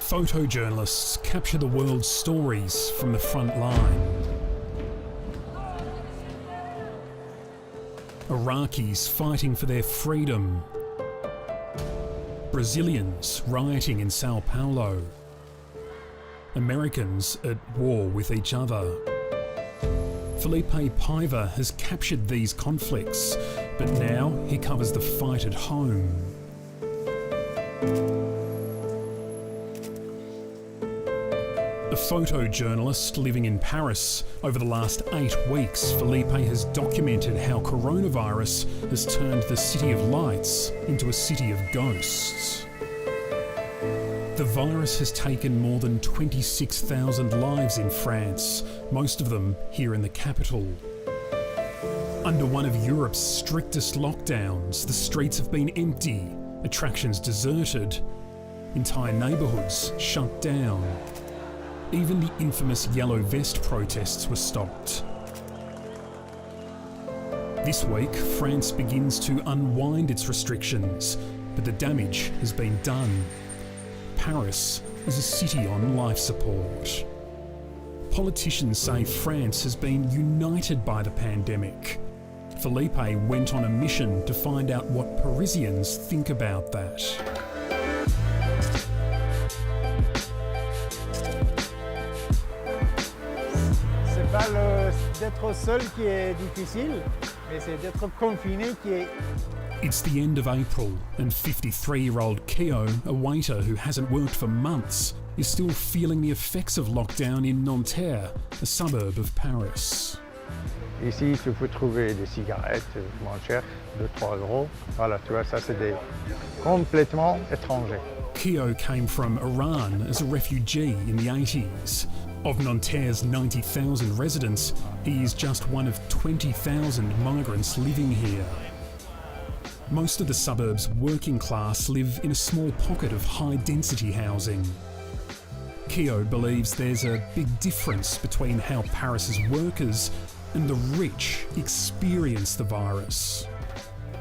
Photojournalists capture the world's stories from the front line. Iraqis fighting for their freedom. Brazilians rioting in Sao Paulo. Americans at war with each other. Felipe Paiva has captured these conflicts, but now he covers the fight at home. A photojournalist living in Paris, over the last 8 weeks, Felipe has documented how coronavirus has turned the City of Lights into a city of ghosts. The virus has taken more than 26,000 lives in France, most of them here in the capital. Under one of Europe's strictest lockdowns, the streets have been empty, attractions deserted, entire neighbourhoods shut down. Even the infamous Yellow Vest protests were stopped. This week, France begins to unwind its restrictions, but the damage has been done. Paris is a city on life support. Politicians say France has been united by the pandemic. Felipe went on a mission to find out what Parisians think about that. C'est pas d'être seul qui est difficile, mais c'est d'être confiné qui est. It's the end of April, and 53-year-old Kiou, a waiter who hasn't worked for months, is still feeling the effects of lockdown in Nanterre, a suburb of Paris. Ici, tu peux trouver des cigarettes moins chères, 2-3 euros. Voilà, tu vois, ça c'est des complètement étrangers. Kiou came from Iran as a refugee in the 80s. Of Nanterre's 90,000 residents, he is just one of 20,000 migrants living here. Most of the suburb's working class live in a small pocket of high-density housing. Kiou believes there's a big difference between how Paris's workers and the rich experience the virus.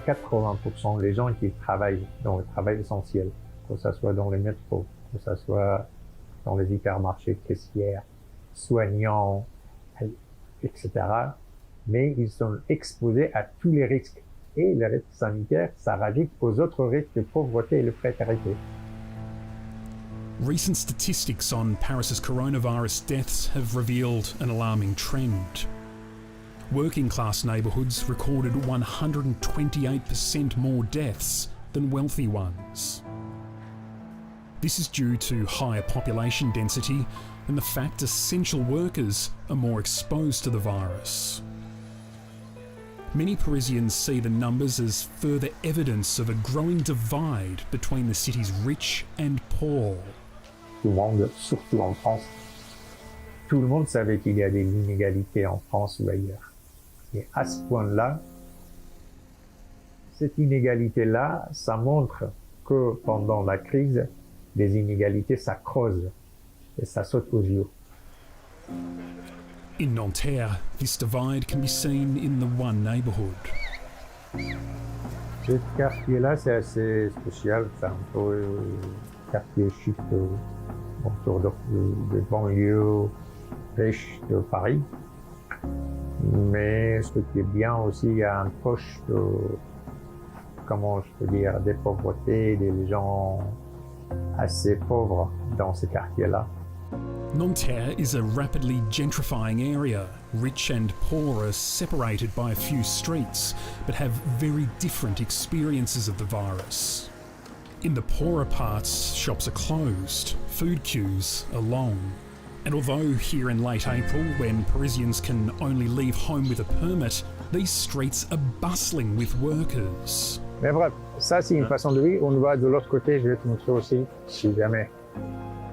80% des gens qui travaillent dans le travail essentiel, que ce soit dans les métros, que ce soit dans les hypermarchés, caissières, soignants, etc. Mais ils sont exposés à tous les risques. Et les risques sanitaires, ça rajoute aux autres risques de pauvreté et de précarité. Recent statistics on Paris's coronavirus deaths have revealed an alarming trend. Working class neighbourhoods recorded 128% more deaths than wealthy ones. This is due to higher population density and the fact essential workers are more exposed to the virus. Many Parisians see the numbers as further evidence of a growing divide between the city's rich and poor. Tout le monde, surtout en France, tout le monde savait qu'il y a des inégalités en France ou ailleurs. Et à ce point-là, cette inégalité-là, ça montre que pendant la crise, les inégalités, ça creuse et ça saute aux yeux. In Nanterre, this divide can be seen in the one neighbourhood. Ce quartier-là, c'est assez spécial, c'est un peu quartier chic autour des banlieues riches de Paris. Mais ce qui est bien aussi, il y a une poche de, comment je peux dire, des pauvretés, des gens assez pauvres dans ce quartier-là. Nanterre is a rapidly gentrifying area. Rich and poor are separated by a few streets, but have very different experiences of the virus. In the poorer parts, shops are closed, food queues are long. And although here in late April, when Parisians can only leave home with a permit, these streets are bustling with workers. Mais bref, ça c'est une façon de vivre. On va de l'autre côté, je vais te montrer aussi, si jamais.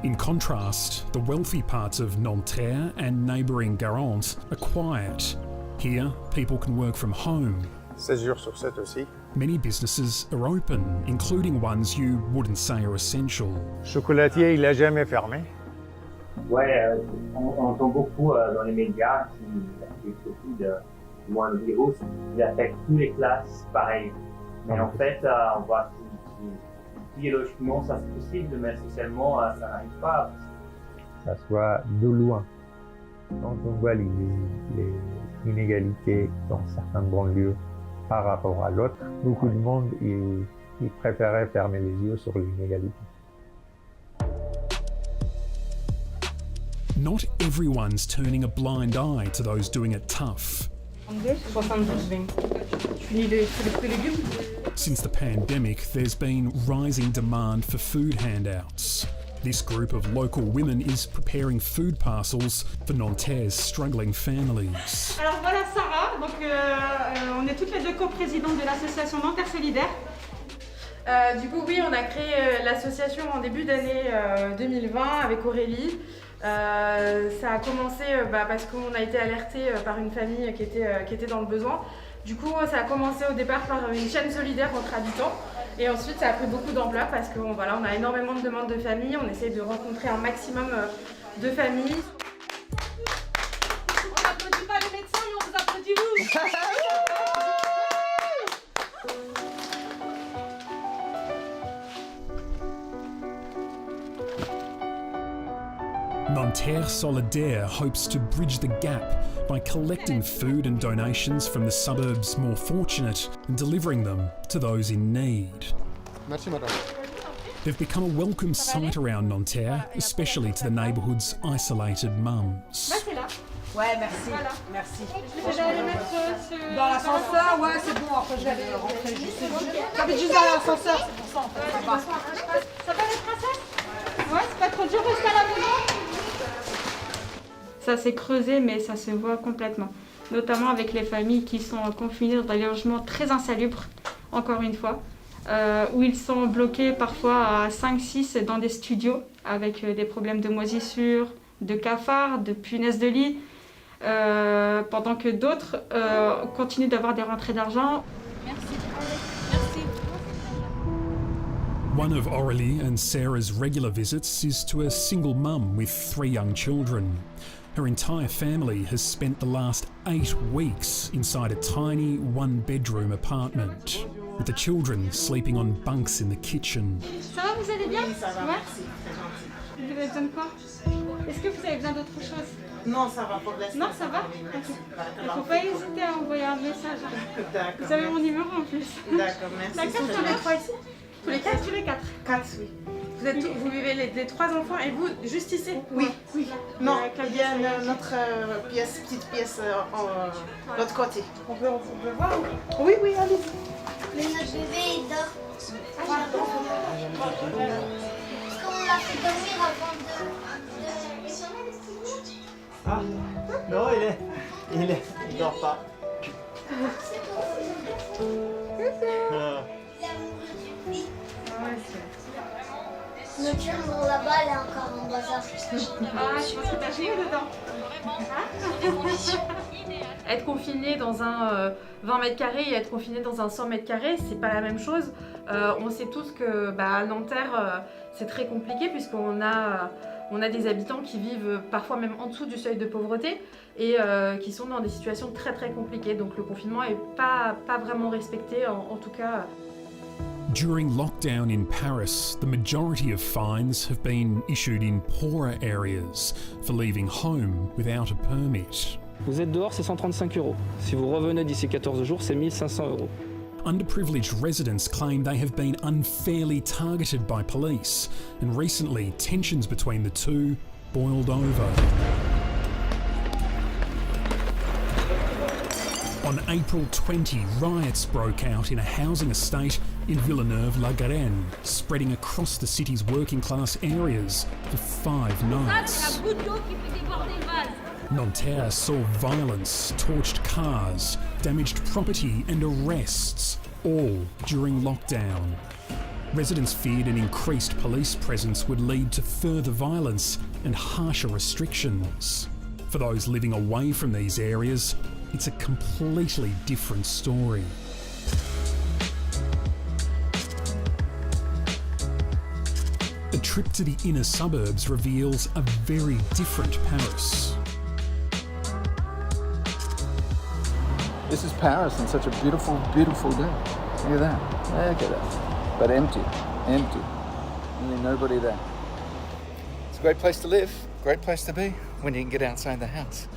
In contrast, the wealthy parts of Nanterre and neighbouring Garant are quiet. Here, people can work from home. 16 jours sur 7 aussi. Many businesses are open, including ones you wouldn't say are essential. Chocolatier, il n'a jamais fermé. Ouais, on entend beaucoup dans les médias qui s'occupent de moins de virus, qui affectent toutes les classes pareil. Mais en fait, on voit qu'il biologiquement ça c'est possible, mais socialement ça n'arrive pas. Ça soit de loin. Quand on voit les inégalités dans certaines banlieues par rapport à l'autre, beaucoup de monde ils préféraient fermer les yeux sur l'inégalité. Not everyone's turning a blind eye to those doing it tough. Since the pandemic, there's been rising demand for food handouts. This group of local women is preparing food parcels for Nanterre's struggling families. Alors voilà Sarah, donc on est toutes les deux coprésidentes de l'association Nanterre solidaire. Du coup oui, on a créé l'association en début d'année 2020 avec Aurélie. Ça a commencé parce qu'on a été alerté par une famille qui était dans le besoin. Du coup, ça a commencé au départ par une chaîne solidaire entre habitants. Et ensuite, ça a pris beaucoup d'ampleur parce qu'on on a énormément de demandes de familles. On essaie de rencontrer un maximum de familles. On n'applaudit pas les médecins, mais on vous applaudit vous. Nanterre Solidaire hopes to bridge the gap by collecting food and donations from the suburbs more fortunate and delivering them to those in need. Merci, madame. They've become a welcome sight around Nanterre, especially to the neighbourhood's isolated mums. Ouais, merci. Voilà. Merci. Je vais aller mettre Dans l'ascenseur, ouais, c'est bon. Après, j'allais rentrer juste. J'habite juste dans l'ascenseur, c'est pour ça en fait. Ça va. Ça va les princesses? Ouais, c'est pas trop dur, reste à la maison. Ça s'est creusé, mais ça se voit complètement. Notamment avec les familles qui sont confinées dans des logements très insalubres, encore une fois, où ils sont bloqués parfois à 5-6 dans des studios, avec des problèmes de moisissure, de cafards, de punaises de lit, pendant que d'autres continuent d'avoir des rentrées d'argent. Merci. One of Aurélie and Sarah's regular visits is to a single mum with 3 young children. Her entire family has spent the last 8 weeks inside a tiny 1-bedroom apartment, with the children sleeping on bunks in the kitchen. Ça va, vous allez bien? Ça va, Ouais. merci, c'est gentil. Vous avez besoin de quoi? Est-ce que vous avez besoin d'autre chose? Non, ça va pour l'instant. Non, ça va? Merci. Il ne faut pas hésiter à envoyer un message. D'accord. Vous avez mon numéro en plus. D'accord, merci. La carte tous les 3 ici? Tous les 4? Tous les 4. 4, oui. Vous vivez les 3 enfants et vous juste ici? Oui, oui. Non, il y a notre petite pièce de l'autre côté. On peut voir? Oui, oui, allez-y. Mais notre bébé il dort. Parce qu'on l'a fait dormir avant de... Ah non, il dort pas. Il est amoureux du lit. Notre chambre là-bas, elle est encore en bazar. Ah, je pense que t'as joué dedans. Être confiné dans un 20 mètres carrés et être confiné dans un 100 mètres carrés, c'est pas la même chose. On sait tous que à Nanterre, c'est très compliqué puisqu'on a des habitants qui vivent parfois même en dessous du seuil de pauvreté et qui sont dans des situations très très compliquées. Donc le confinement n'est pas vraiment respecté, en tout cas. During lockdown in Paris, the majority of fines have been issued in poorer areas for leaving home without a permit. Vous êtes dehors, c'est 135 €. Si vous revenez d'ici 14 jours, c'est 1 500 €. Underprivileged residents claim they have been unfairly targeted by police, and recently tensions between the two boiled over. On April 20, riots broke out in a housing estate in Villeneuve-la-Garenne, spreading across the city's working-class areas for 5 nights. Nanterre saw violence, torched cars, damaged property and arrests, all during lockdown. Residents feared an increased police presence would lead to further violence and harsher restrictions. For those living away from these areas, it's a completely different story. A trip to the inner suburbs reveals a very different Paris. This is Paris on such a beautiful, beautiful day. Look at that. Look at that. But empty. Empty. nobody there. It's a great place to live, great place to be when you can get outside the house.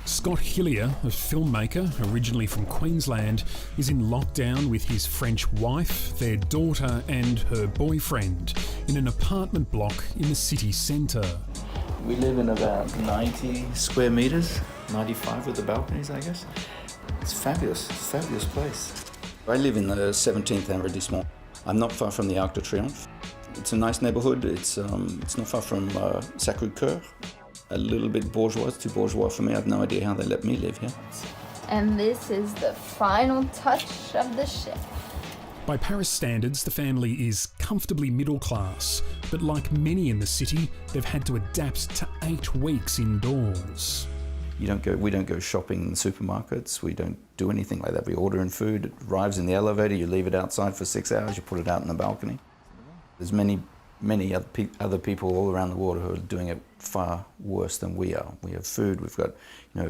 Scott Hillier, a filmmaker originally from Queensland, is in lockdown with his French wife, their daughter and her boyfriend in an apartment block in the city centre. We live in about 90 square metres, 95 with the balconies, I guess. It's fabulous place. I live in the 17th arrondissement. I'm not far from the Arc de Triomphe. It's a nice neighbourhood. It's not far from Sacré-Cœur. A little bit bourgeois, too bourgeois for me. I have no idea how they let me live here. And this is the final touch of the ship. By Paris standards, the family is comfortably middle class, but like many in the city, they've had to adapt to 8 weeks indoors. We don't go shopping in the supermarkets. We don't do anything like that. We order in food. It arrives in the elevator. You leave it outside for 6 hours. You put it out in the balcony. There's many other people all around the world who are doing it far worse than we are. We have food. We've got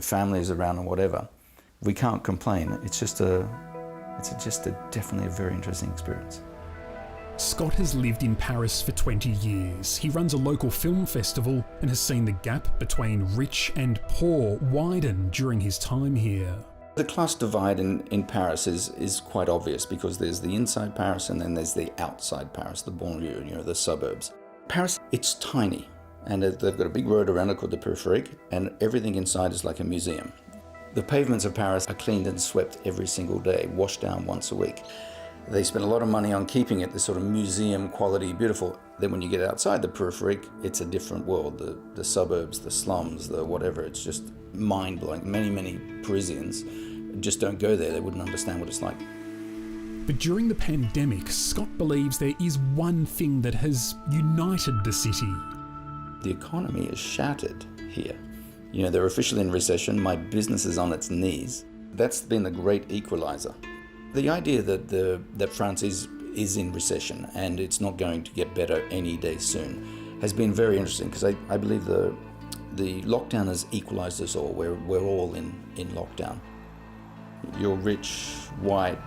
families around and whatever. We can't complain. It's just definitely a very interesting experience. Scott has lived in Paris for 20 years. He runs a local film festival and has seen the gap between rich and poor widen during his time here. The class divide in Paris is quite obvious because there's the inside Paris and then there's the outside Paris, the banlieue, the suburbs. Paris, it's tiny, and they've got a big road around it called the Périphérique, and everything inside is like a museum. The pavements of Paris are cleaned and swept every single day, washed down once a week. They spend a lot of money on keeping it this sort of museum quality, beautiful. Then when you get outside the Périphérique, it's a different world. The suburbs, the slums, the whatever, it's just mind-blowing. Many Parisians just don't go there. They wouldn't understand what it's like. But during the pandemic, Scott believes there is one thing that has united the city. The economy is shattered here. They're officially in recession. My business is on its knees. That's been the great equalizer. The idea that France is in recession and it's not going to get better any day soon has been very interesting because I believe the lockdown has equalized us all. We're all in lockdown. You're rich, white,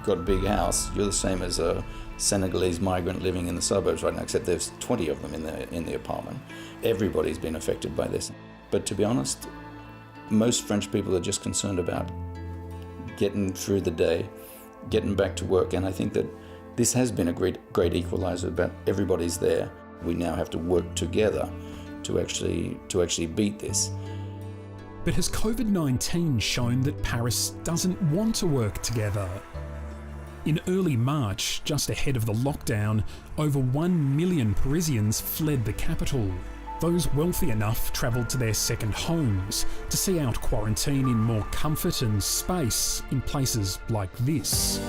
got a big house. You're the same as a Senegalese migrant living in the suburbs right now, except there's 20 of them in the apartment. Everybody's been affected by this. But to be honest, most French people are just concerned about getting through the day, getting back to work, and I think that this has been a great equalizer. But everybody's there. We now have to work together to actually beat this. But has COVID-19 shown that Paris doesn't want to work together? In early March, just ahead of the lockdown, over 1 million Parisians fled the capital. Those wealthy enough travelled to their second homes to see out quarantine in more comfort and space in places like this.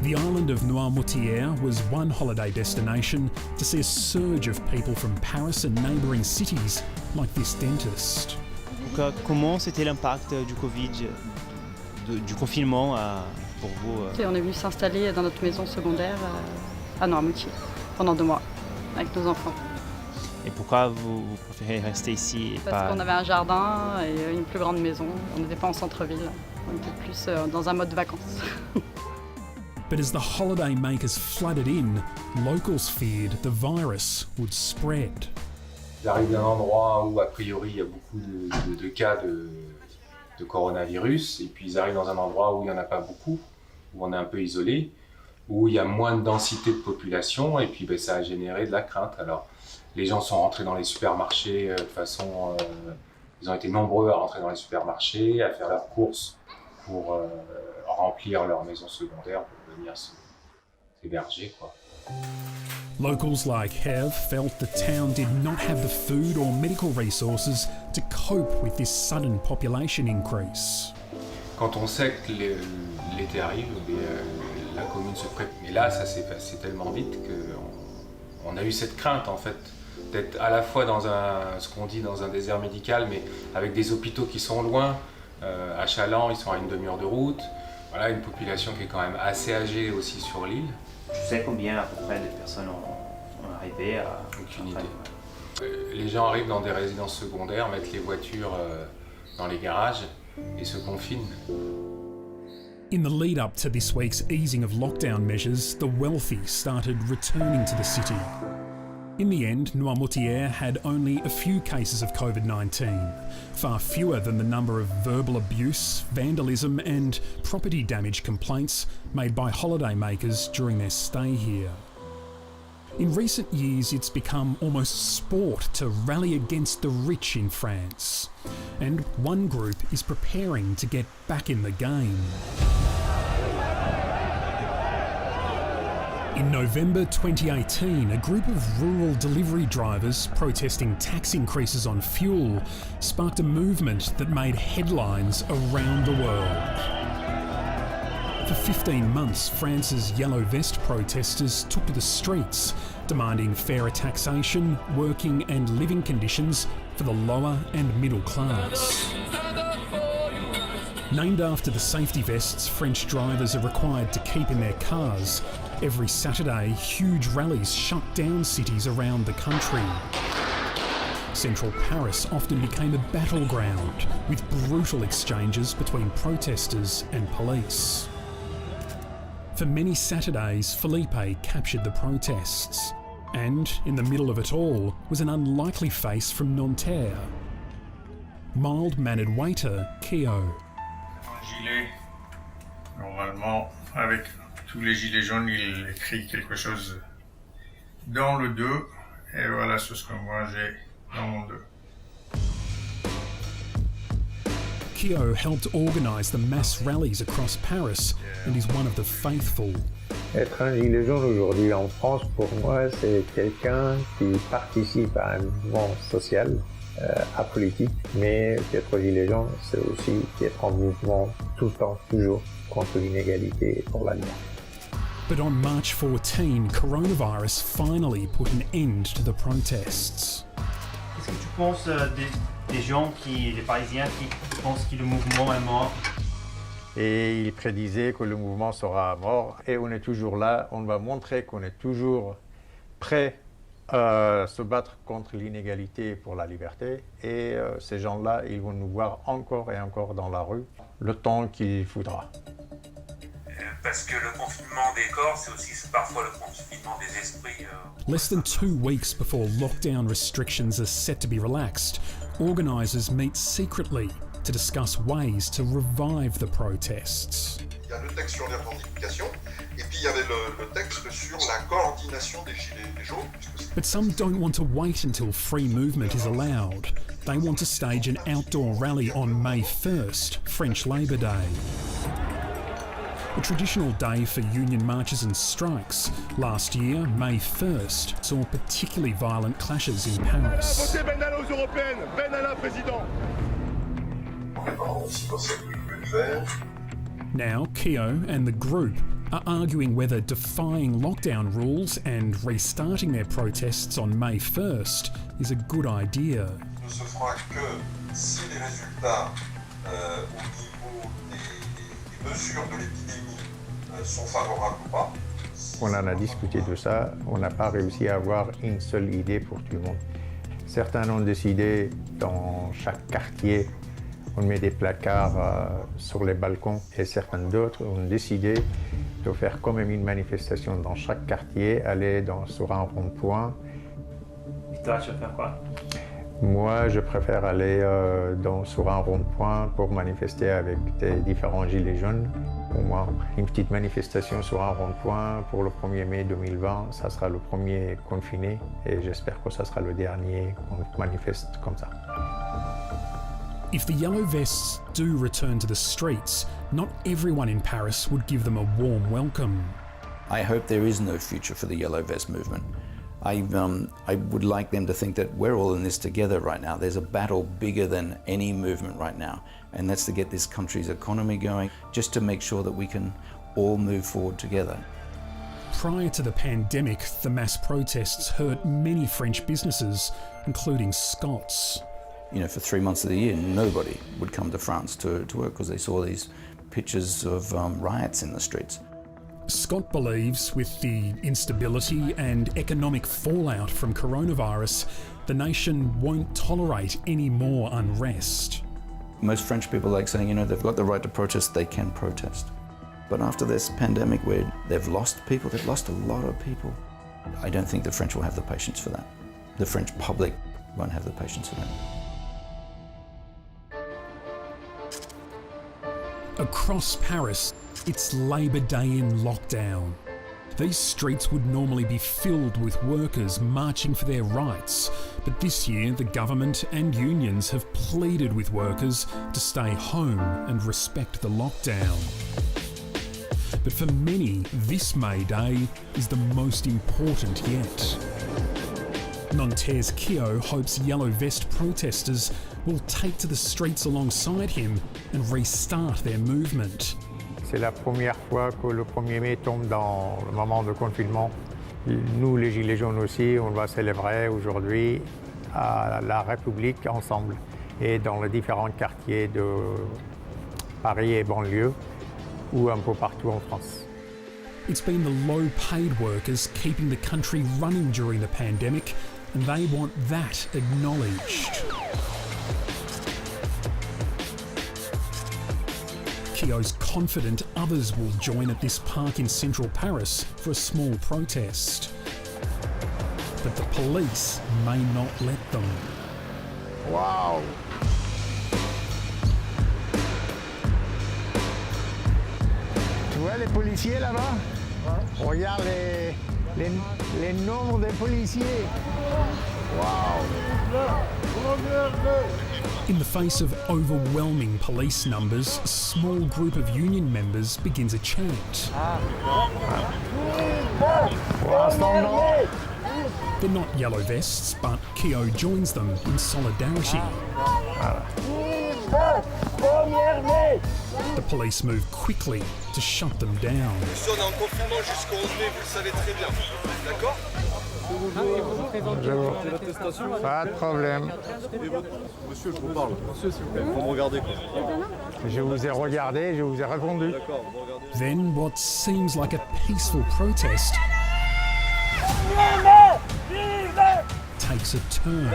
The island of Noirmoutier was one holiday destination to see a surge of people from Paris and neighbouring cities like this dentist. Donc, comment c'était l'impact du Covid, du confinement pour vous On est venu s'installer dans notre maison secondaire à Noirmoutier pendant 2 mois avec nos enfants. Et pourquoi vous préférez rester ici et Parce qu'on avait un jardin et une plus grande maison. On n'était pas en centre-ville, on était plus dans un mode vacances. But as the holidaymakers flooded in, locals feared the virus would spread. Ils arrivent d'un endroit où, a priori, il y a beaucoup de cas de coronavirus, et puis ils arrivent dans un endroit où il n'y en a pas beaucoup, où on est un peu isolé, où il y a moins de densité de population, et puis ça a généré de la crainte. Alors, les gens sont rentrés dans les supermarchés de façon... ils ont été nombreux à rentrer dans les supermarchés, à faire leurs courses pour remplir leur maison secondaire, pour venir s'héberger, quoi. Locals like Hev felt the town did not have the food or medical resources to cope with this sudden population increase. Quand on sait que l'été arrive, la commune se prépare. Mais là, ça s'est passé tellement vite qu'on a eu cette crainte, en fait, d'être à la fois dans ce qu'on dit dans un désert médical, mais avec des hôpitaux qui sont loin. À Chaland, ils sont à une demi-heure de route. Voilà, une population qui est quand même assez âgée aussi sur l'île. Tu sais combien à peu près de personnes ont arrivé à... Aucune idée. Les gens arrivent dans des résidences secondaires, mettent les voitures dans les garages et se confinent. In the lead up to this week's easing of lockdown measures, the wealthy started returning to the city. In the end, Noirmoutier had only a few cases of COVID-19, far fewer than the number of verbal abuse, vandalism and property damage complaints made by holidaymakers during their stay here. In recent years, it's become almost sport to rally against the rich in France, and one group is preparing to get back in the game. In November 2018, a group of rural delivery drivers protesting tax increases on fuel sparked a movement that made headlines around the world. For 15 months, France's Yellow Vest protesters took to the streets, demanding fairer taxation, working and living conditions for the lower and middle class. Named after the safety vests French drivers are required to keep in their cars, every Saturday, huge rallies shut down cities around the country. Central Paris often became a battleground, with brutal exchanges between protesters and police. For many Saturdays, Felipe captured the protests. And in the middle of it all was an unlikely face from Nanterre. Mild-mannered waiter Kiou. Un gilet, normalement, avec tous les gilets jaunes, il écrit quelque chose dans le dos. Et voilà ce que moi j'ai dans mon dos. Kiou helped organise the mass rallies across Paris and is one of the faithful. Être un gilet jaune aujourd'hui en France, pour moi, c'est quelqu'un qui participe à un mouvement social, apolitique, mais être gilet jaune, c'est aussi être en mouvement tout le temps, toujours, contre l'inégalité et pour la liberté. But on March 14, coronavirus finally put an end to the protests. Qu'est-ce que tu penses des gens les Parisiens qui pensent que le mouvement est mort? Et il prédisait que le mouvement sera mort. Et on est toujours là, on va montrer qu'on est toujours prêt à se battre contre l'inégalité pour la liberté. Et ces gens-là, ils vont nous voir encore et encore dans la rue, le temps qu'il faudra. Parce que le confinement des corps, c'est aussi parfois le confinement des esprits. Less than 2 weeks before lockdown restrictions are set to be relaxed, organisers meet secretly to discuss ways to revive the protests. Il y a le texte sur les revendications, et puis il y avait le texte sur la coordination des gilets jaunes. But some don't want to wait until free movement is allowed. They want to stage an outdoor rally on May 1st, French Labour Day. A traditional day for union marches and strikes. Last year, May 1st, saw particularly violent clashes in Paris. Votez Ben Allah aux européennes, Ben Allah président. Now, Kiou and the group are arguing whether defying lockdown rules and restarting their protests on May 1st is a good idea. Ne se fera que si les résultats au niveau des mesures de l'épidémie sont favorables ou pas. On en a discuté de ça, on n'a pas réussi à avoir une seule idée pour tout le monde. Certains ont décidé dans chaque quartier, on met des placards sur les balcons, et certains d'autres ont décidé de faire quand même une manifestation dans chaque quartier, aller sur un rond-point. Et toi, tu vas faire quoi? Moi, je préfère aller sur un rond-point pour manifester avec des différents gilets jaunes. Pour moi, une petite manifestation sur un rond-point pour le 1er mai 2020, ça sera le premier confiné et j'espère que ça sera le dernier qu'on manifeste comme ça. If the Yellow Vests do return to the streets, not everyone in Paris would give them a warm welcome. I hope there is no future for the Yellow Vest movement. I would like them to think that we're all in this together right now. There's a battle bigger than any movement right now, and that's to get this country's economy going, just to make sure that we can all move forward together. Prior to the pandemic, the mass protests hurt many French businesses, including Scott's. You know, for 3 months of the year, nobody would come to France to work because they saw these pictures of riots in the streets. Scott believes with the instability and economic fallout from coronavirus, the nation won't tolerate any more unrest. Most French people like saying, you know, they've got the right to protest, they can protest. But after this pandemic where they've lost people, they've lost a lot of people, I don't think the French will have the patience for that. The French public won't have the patience for that. Across Paris, it's Labour Day in lockdown. These streets would normally be filled with workers marching for their rights, but this year the government and unions have pleaded with workers to stay home and respect the lockdown. But for many, this May Day is the most important yet. Nanterre's Kiou hopes yellow vest protesters will take to the streets alongside him and restart their movement. C'est la première fois que le 1er mai tombe dans le moment de confinement. Nous, les Gilets jaunes aussi, on va célébrer aujourd'hui à la République ensemble et dans les différents quartiers de Paris et banlieue ou un peu partout en France. It's been the low-paid workers keeping the country running during the pandemic, and they want that acknowledged. Kiou's confident others will join at this park in central Paris for a small protest. But the police may not let them. Wow! Tu vois les policiers là-bas? Regarde les nombres de policiers. Wow! In the face of overwhelming police numbers, a small group of union members begins a chant. They're not yellow vests, but Kiou joins them in solidarity. The police move quickly to shut them down. On est en confinement jusqu'au 11 mai, vous le savez très bien. D'accord? Pas de problème. Monsieur, je vous parle. Monsieur, s'il vous plaît, vous me regardez quoi. Je vous ai regardé, je vous ai répondu. Then what seems like a peaceful protest takes a turn.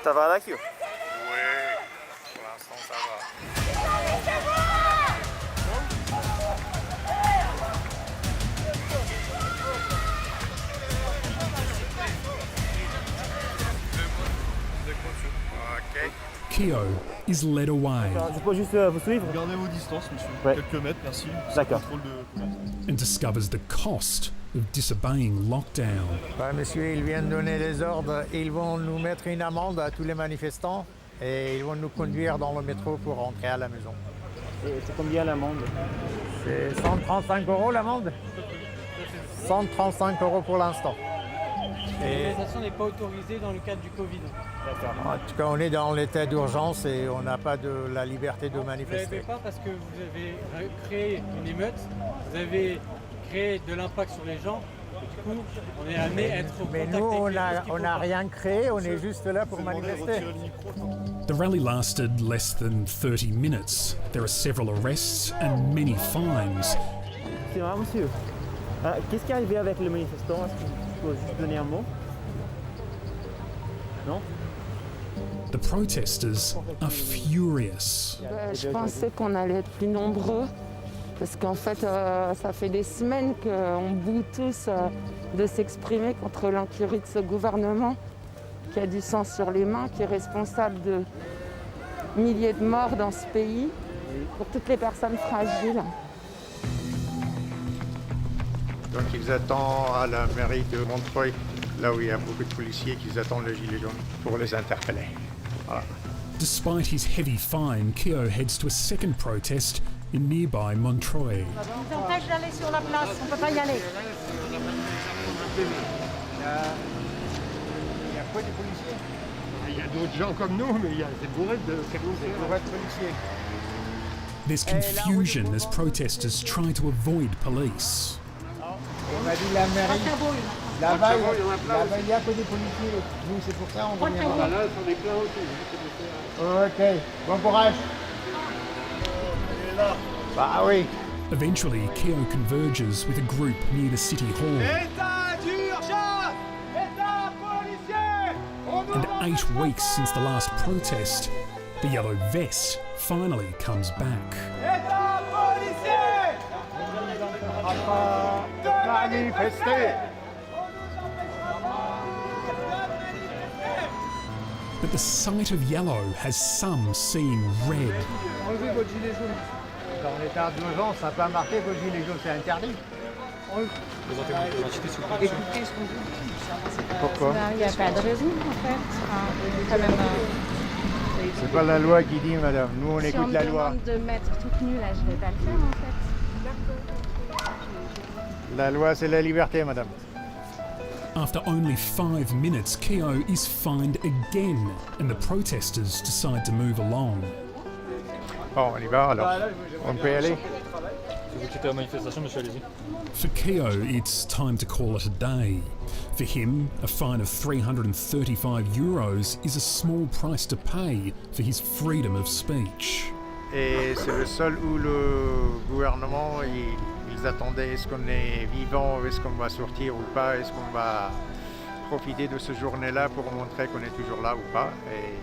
Ça va là, Kiou? Oui, pour l'instant ça va. Kiou is led away. Je peux juste vous suivre? Gardez vos distances, monsieur. Ouais. Quelques mètres, merci. D'accord. And discovers the cost of disobeying lockdown. Ouais, monsieur, ils viennent donner les ordres. Ils vont nous mettre une amende à tous les manifestants et ils vont nous conduire dans le métro pour rentrer à la maison. Et c'est combien l'amende? C'est 135 € l'amende. 135 € pour l'instant. La manifestation n'est pas autorisée dans le cadre du Covid. En tout cas, on est dans l'état d'urgence et on n'a pas de la liberté de Vous manifester. n'avez pas parce que vous avez créé une émeute, vous avez créé de l'impact sur les gens. Du coup, on est amené à être au Mais contact nous, avec on n'a rien créé, on est juste là pour manifester. The rally lasted less than 30 minutes. There are several arrests and many fines. C'est vrai, monsieur. Qu'est-ce qui est arrivé avec le manifestant? Est-ce que vous pouvez juste donner un mot? Non? The protesters are furious. Je pensais qu'on allait être plus nombreux parce qu'en fait, ça fait des semaines qu'on bout tous de s'exprimer contre l'incurie de ce gouvernement qui a du sang sur les mains, qui est responsable de milliers de morts dans ce pays pour toutes les personnes fragiles. Donc ils attendent à la mairie de Montreuil, là où il y a beaucoup de policiers, qu'ils attendent les gilets jaunes pour les interpeller. Voilà. Despite his heavy fine, Kiou heads to a second protest in nearby Montreuil. On nous empêche d'aller sur la place, on ne peut pas y aller. Il y a quoi des policiers? Il y a d'autres gens comme nous, mais il y a des bourrées de policiers. There's confusion as protesters try to avoid police. On a dit la mairie. Là-bas, il y a que des policiers. Nous, c'est pour ça on vient là. Là, c'en est plein aussi. Ok, bon courage. Bah oui. Eventually, Kiou converges with a group near the city hall. And 8 weeks since the last protest, the yellow vest finally comes back. But the sight of yellow has some seeing red. Enlevez votre gilet jaune. Dans l'état d'urgence, ça peut marquer votre gilet jaune, c'est interdit. Écoutez ce qu'on dit. Pourquoi? Il n'y a pas de raison en fait. Quand même, c'est pas la loi qui dit, madame. Nous, on si écoute la loi. Si on me demande de mettre toute nue, là, je vais pas le faire en fait. La loi, c'est la liberté, madame. After only 5 minutes, Kiou is fined again, and the protesters decide to move along. Bon, on y va alors. On peut y aller. For Kiou, it's time to call it a day. For him, a fine of €335 is a small price to pay for his freedom of speech. Et c'est le seul où le gouvernement, ils attendaient est-ce qu'on est vivant, est-ce qu'on va sortir ou pas, est-ce qu'on va profiter de ce journée-là pour montrer qu'on est toujours là ou pas. Et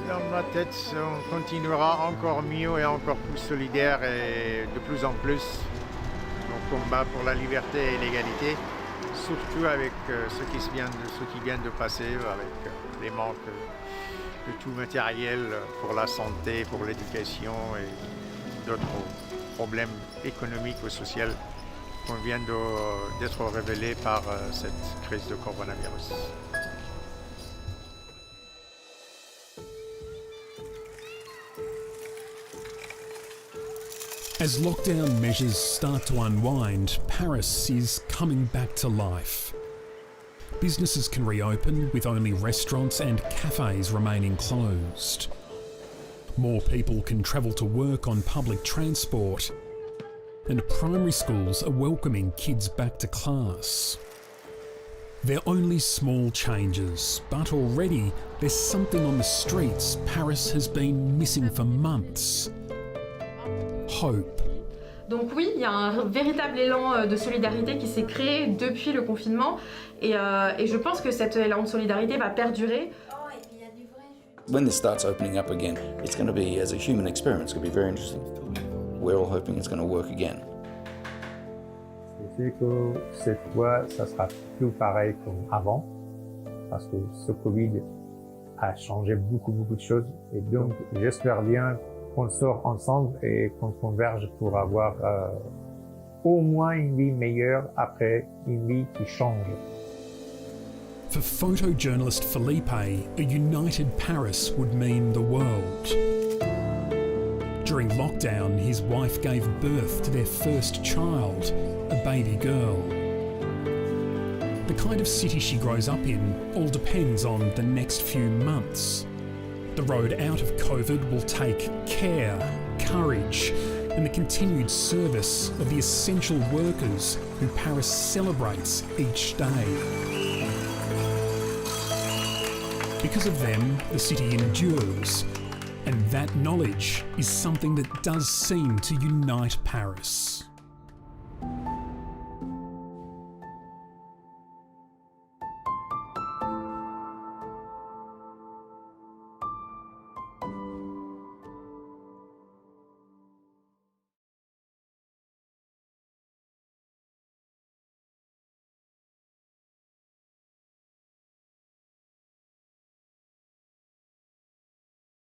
dans ma tête, on continuera encore mieux et encore plus solidaire et de plus en plus nos combats pour la liberté et l'égalité, surtout avec ce qui vient de passer, avec les manques de tout matériel pour la santé, pour l'éducation et d'autres problèmes économiques ou sociaux qu'on vient d'être révélés par cette crise de coronavirus. As lockdown measures start to unwind, Paris is coming back to life. Businesses can reopen with only restaurants and cafes remaining closed. More people can travel to work on public transport, and primary schools are welcoming kids back to class. They're only small changes, but already there's something on the streets Paris has been missing for months. Hope. Donc oui, il y a un véritable élan de solidarité qui s'est créé depuis le confinement et je pense que cet élan de solidarité va perdurer. When this starts opening up again, it's going to be, as a human experiment, it's going to be very interesting. We're all hoping it's going to work again. C'est sûr que cette fois, ça sera plus pareil comme avant, parce que ce Covid a changé beaucoup de choses et donc j'espère bien qu'on sort ensemble et qu'on converge pour avoir au moins une vie meilleure après une vie qui change. For photojournalist Philippe, a united Paris would mean the world. During lockdown, his wife gave birth to their first child, a baby girl. The kind of city she grows up in all depends on the next few months. The road out of COVID will take care, courage, and the continued service of the essential workers who Paris celebrates each day. Because of them, the city endures, and that knowledge is something that does seem to unite Paris.